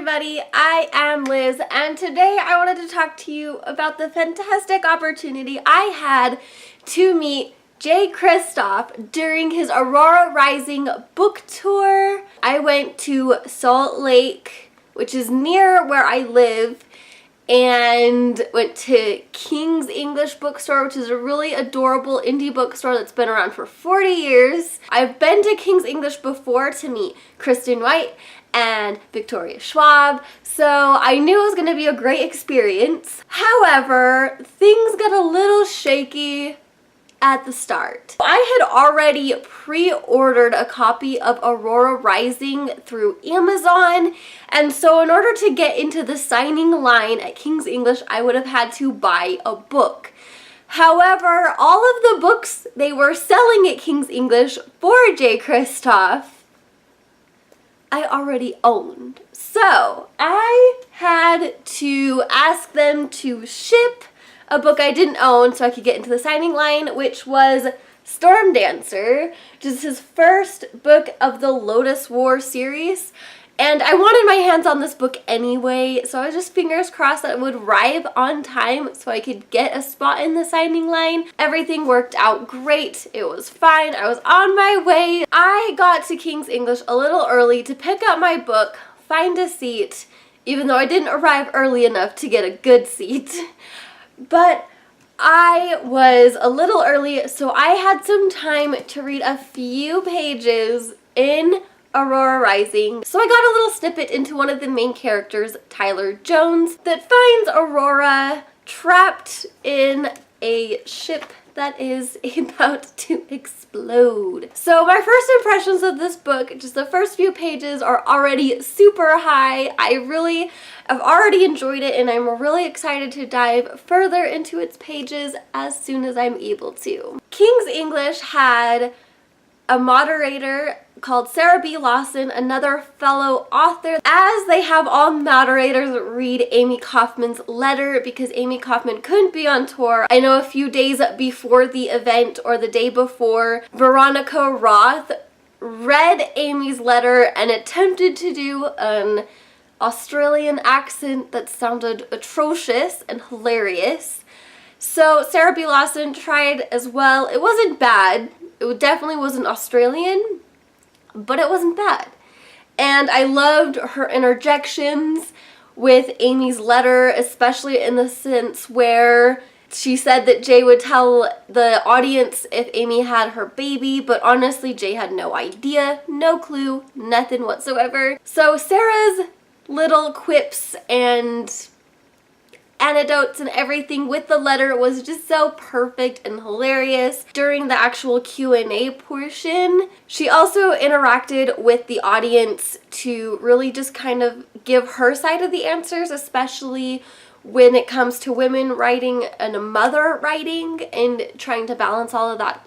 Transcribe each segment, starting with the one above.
everybody, I am Liz, and today I wanted to talk to you about the fantastic opportunity I had to meet Jay Kristoff during his Aurora Rising book tour. I went to Salt Lake, which is near where I live, and went to King's English Bookstore, which is a really adorable indie bookstore that's been around for 40 years. I've been to King's English before to meet Kristen White and Victoria Schwab, so I knew it was going to be a great experience. However, things got a little shaky at the start. I had already pre-ordered a copy of Aurora Rising through Amazon, and so in order to get into the signing line at King's English, I would have had to buy a book. However, all of the books they were selling at King's English for Jay Kristoff, I already owned. So I had to ask them to ship a book I didn't own so I could get into the signing line, which was Storm Dancer, which is his first book of the Lotus War series. And I wanted my hands on this book anyway, so I was just fingers crossed that it would arrive on time so I could get a spot in the signing line. Everything worked out great. It was fine. I was on my way. I got to King's English a little early to pick up my book, find a seat, even though I didn't arrive early enough to get a good seat. But I was a little early, so I had some time to read a few pages in Aurora Rising. So I got a little snippet into one of the main characters, Tyler Jones, that finds Aurora trapped in a ship that is about to explode. So my first impressions of this book, just the first few pages, are already super high. I've already enjoyed it, and I'm really excited to dive further into its pages as soon as I'm able to. King's English had a moderator called Sarah B. Lawson, another fellow author, as they have all moderators read Amy Kaufman's letter because Amy Kaufman couldn't be on tour. I know a few days before the event or the day before, Veronica Roth read Amy's letter and attempted to do an Australian accent that sounded atrocious and hilarious. So Sarah B. Lawson tried as well. It wasn't bad. It definitely wasn't Australian, but it wasn't bad. And I loved her interjections with Amy's letter, especially in the sense where she said that Jay would tell the audience if Amy had her baby, but honestly, Jay had no idea, no clue, nothing whatsoever. So Sarah's little quips and anecdotes and everything with the letter was just so perfect and hilarious. During the actual Q&A portion, she also interacted with the audience to really just kind of give her side of the answers, especially when it comes to women writing and a mother writing and trying to balance all of that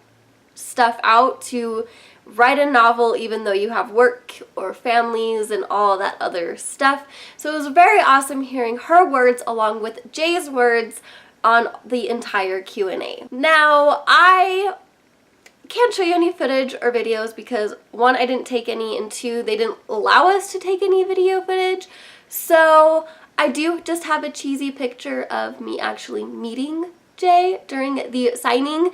stuff out to write a novel even though you have work or families and all that other stuff. So it was very awesome hearing her words along with Jay's words on the entire Q&A. Now, I can't show you any footage or videos because one, I didn't take any, and two, they didn't allow us to take any video footage. So I do just have a cheesy picture of me actually meeting Jay during the signing.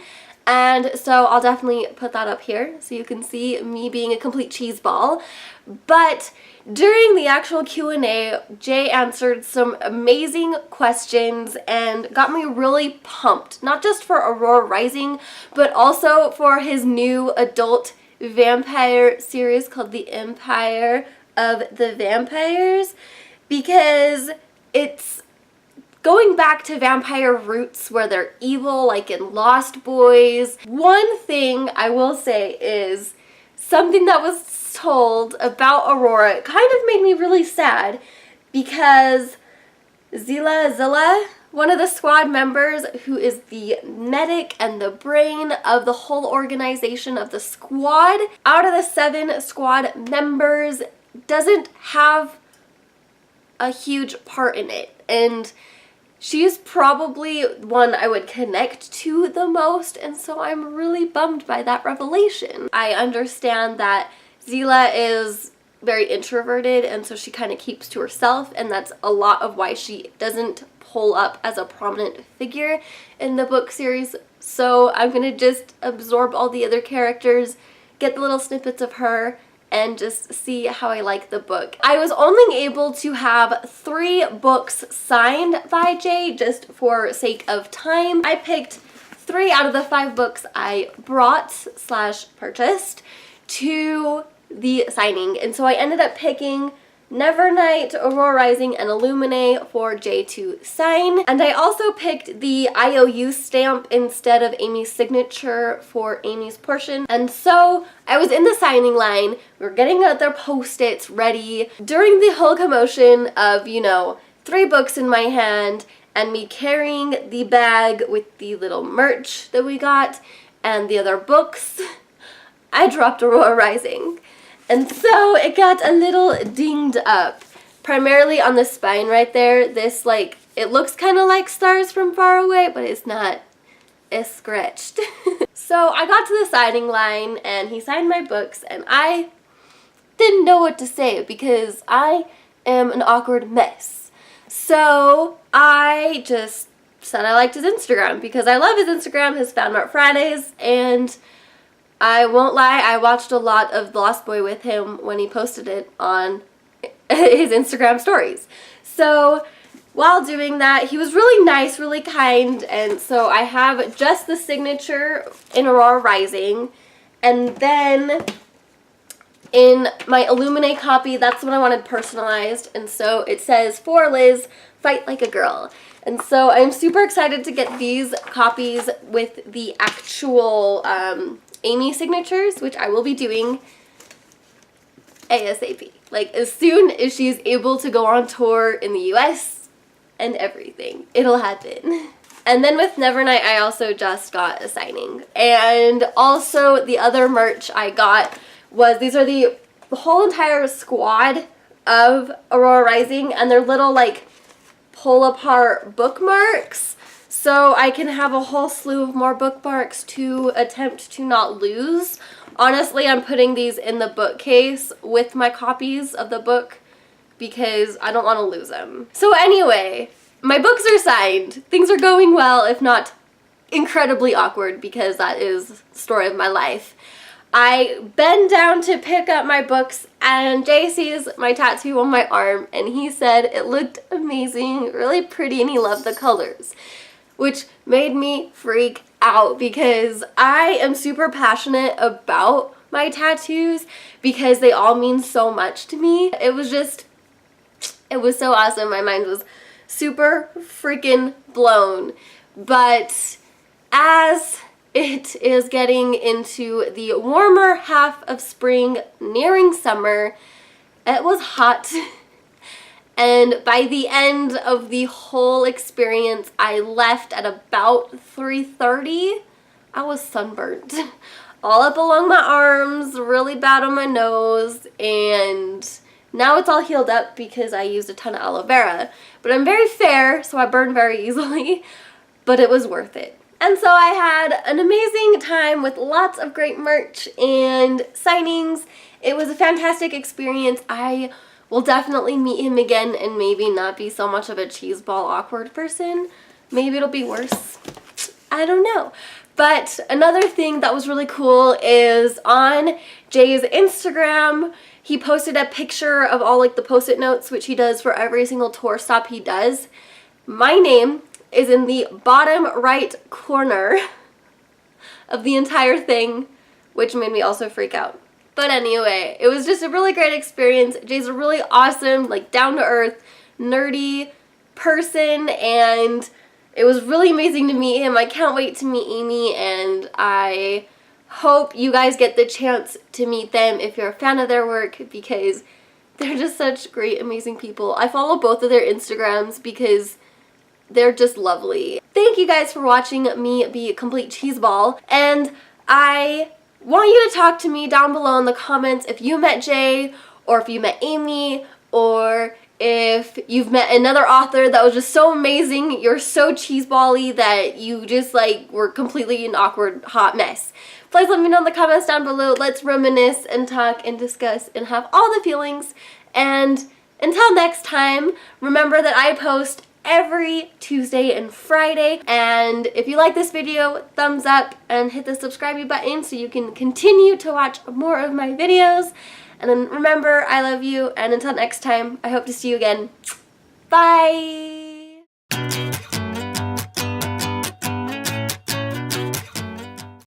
And so I'll definitely put that up here so you can see me being a complete cheeseball. But during the actual Q&A, Jay answered some amazing questions and got me really pumped. Not just for Aurora Rising, but also for his new adult vampire series called The Empire of the Vampires, because it's going back to vampire roots where they're evil, like in Lost Boys. One thing I will say is something that was told about Aurora kind of made me really sad because Zilla, one of the squad members who is the medic and the brain of the whole organization of the squad, out of the 7 squad members, doesn't have a huge part in it. And she's probably one I would connect to the most, and so I'm really bummed by that revelation. I understand that Zila is very introverted, and so she kind of keeps to herself, and that's a lot of why she doesn't pull up as a prominent figure in the book series. So I'm gonna just absorb all the other characters, get the little snippets of her, and just see how I like the book. I was only able to have 3 books signed by Jay just for sake of time. I picked 3 out of the 5 books I brought / purchased to the signing, and so I ended up picking Nevernight, Aurora Rising, and Illuminae for Jay to sign. And I also picked the IOU stamp instead of Amy's signature for Amy's portion. And so I was in the signing line, we were getting out their post-its ready. During the whole commotion of, 3 books in my hand and me carrying the bag with the little merch that we got and the other books, I dropped Aurora Rising. And so it got a little dinged up, primarily on the spine right there. This, it looks kind of like Stars from Far Away, but it's not. It's scratched. So I got to the signing line, and he signed my books, and I didn't know what to say because I am an awkward mess. So I just said I liked his Instagram because I love his Instagram, his Found Art Fridays, and I won't lie, I watched a lot of The Lost Boy with him when he posted it on his Instagram stories. So while doing that, he was really nice, really kind, and so I have just the signature in Aurora Rising, and then in my Illuminae copy, that's what I wanted personalized, and so it says, "For Liz, fight like a girl." And so I'm super excited to get these copies with the actual Amy signatures, which I will be doing ASAP. As soon as she's able to go on tour in the US and everything, it'll happen. And then with Nevernight, I also just got a signing. And also the other merch I got was, these are the whole entire squad of Aurora Rising, and they're little pull apart bookmarks. So I can have a whole slew of more bookmarks to attempt to not lose. Honestly, I'm putting these in the bookcase with my copies of the book because I don't want to lose them. So anyway, my books are signed. Things are going well, if not incredibly awkward, because that is the story of my life. I bend down to pick up my books, and Jay sees my tattoo on my arm, and he said it looked amazing, really pretty, and he loved the colors, which made me freak out because I am super passionate about my tattoos because they all mean so much to me. It was so awesome. My mind was super freaking blown. But as it is getting into the warmer half of spring, nearing summer, it was hot. And by the end of the whole experience, I left at about 3:30. I was sunburnt. All up along my arms, really bad on my nose, and now it's all healed up because I used a ton of aloe vera. But I'm very fair, so I burn very easily, but it was worth it. And so I had an amazing time with lots of great merch and signings. It was a fantastic experience. I will definitely meet him again and maybe not be so much of a cheeseball awkward person. Maybe it'll be worse. I don't know. But another thing that was really cool is on Jay's Instagram, he posted a picture of all the post-it notes, which he does for every single tour stop he does. My name is in the bottom right corner of the entire thing, which made me also freak out. But anyway, it was just a really great experience. Jay's a really awesome, down-to-earth, nerdy person, and it was really amazing to meet him. I can't wait to meet Amy, and I hope you guys get the chance to meet them if you're a fan of their work, because they're just such great, amazing people. I follow both of their Instagrams because they're just lovely. Thank you guys for watching me be a complete cheeseball, and I want you to talk to me down below in the comments if you met Jay, or if you met Amy, or if you've met another author that was just so amazing, you're so cheeseball-y that you just were completely an awkward hot mess. Please let me know in the comments down below. Let's reminisce and talk and discuss and have all the feelings. And until next time, remember that I post every Tuesday and Friday. And if you like this video, thumbs up and hit the subscribe button so you can continue to watch more of my videos. And then remember, I love you. And until next time, I hope to see you again. Bye!